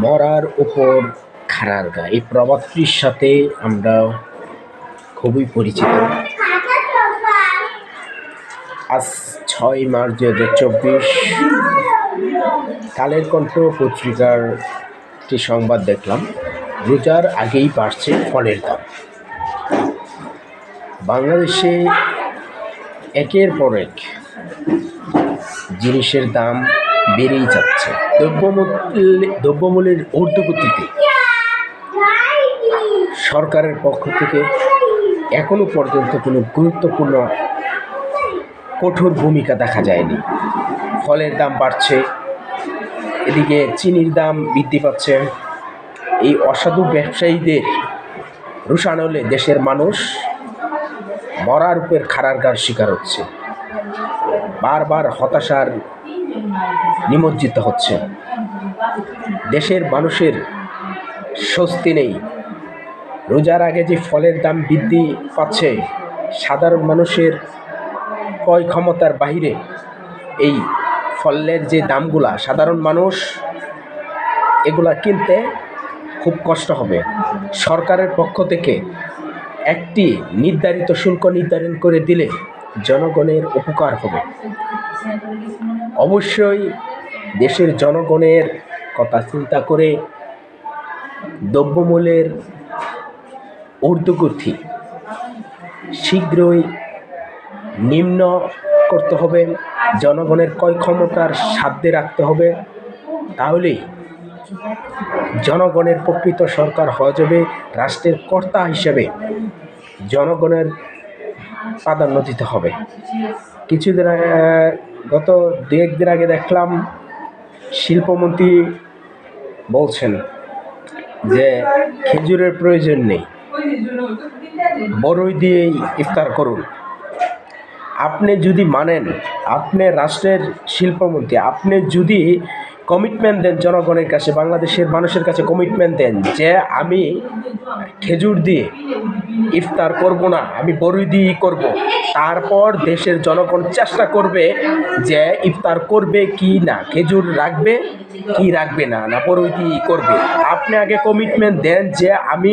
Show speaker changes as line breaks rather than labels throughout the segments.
মরার উপর খাড়ার গা, এই প্রবাদটির সাথে আমরা খুবই পরিচিত। আজ 6 মার্চ 2024 কালের কণ্ঠ পত্রিকার একটি সংবাদ দেখলাম, রোজার আগেই বাড়ছে ফলের দাম। বাংলাদেশে একের পর এক জিনিসের দাম বেড়েই যাচ্ছে। দ্রব্যমূল্যের ঊর্ধ্বগতিতে সরকারের পক্ষ থেকে এখনো পর্যন্ত কোনো গুরুত্বপূর্ণ কঠোর ভূমিকা দেখা যায়নি। ফলের দাম বাড়ছে, এদিকে চিনির দাম বৃদ্ধি পাচ্ছে। এই অসাধু ব্যবসায়ীদের রোষানলে দেশের মানুষ মরার উপর খাড়ার গার শিকার হচ্ছে, বারবার হতাশার নিমজ্জিত হচ্ছে। দেশের মানুষের স্বস্তি নেই। রোজার আগে যে ফলের দাম বৃদ্ধি পাচ্ছে, সাধারণ মানুষের ক্রয় ক্ষমতার বাহিরে এই ফলের যে দামগুলা, সাধারণ মানুষ এগুলা কিনতে খুব কষ্ট হবে। সরকারের পক্ষ থেকে একটি নির্ধারিত শুল্ক নির্ধারণ করে দিলে জনগণের উপকার হবে। অবশ্যই দেশের জনগণের কথা চিন্তা করে দ্রব্যমূল্যের ঊর্ধ্বগতি শীঘ্রই নিম্ন করতে হবে, জনগণের ক্রয় ক্ষমতার সাধ্যে রাখতে হবে। তাহলেই জনগণের প্রকৃত সরকার হওয়া যাবে। রাষ্ট্রের কর্তা হিসেবে জনগণের প্রাধান্য দিতে হবে। কিছুদিন গত 2-1 দিন আগে দেখলাম শিল্পমন্ত্রী বলছেন যে খেজুরের প্রয়োজন নেই, বড়ই দিয়েই ইফতার করুন। আপনি যদি মানেন, আপনি রাষ্ট্রের শিল্পমন্ত্রী, আপনি যদি কমিটমেন্ট দেন জনগণের কাছে, বাংলাদেশের মানুষের কাছে কমিটমেন্ট দেন যে আমি খেজুর দিয়ে ইফতার করব না, আমি বড়ই দিয়েই করব, তারপর দেশের জনগণ চেষ্টা করবে যে ইফতার করবে কি না, খেজুর রাখবে কি রাখবে না, না বড়ই দিয়েই করবে। আপনি আগে কমিটমেন্ট দেন যে আমি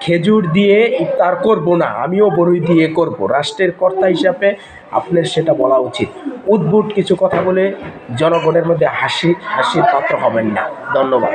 খেজুর দিয়ে ইফতার করব না, আমিও বড়ই দিয়ে করব। রাষ্ট্রের কর্তা হিসাবে আপনার সেটা বলা উচিত। উদ্ভট কিছু কথা বলে জনগণের মধ্যে হাসির পাত্র হবেন না। ধন্যবাদ।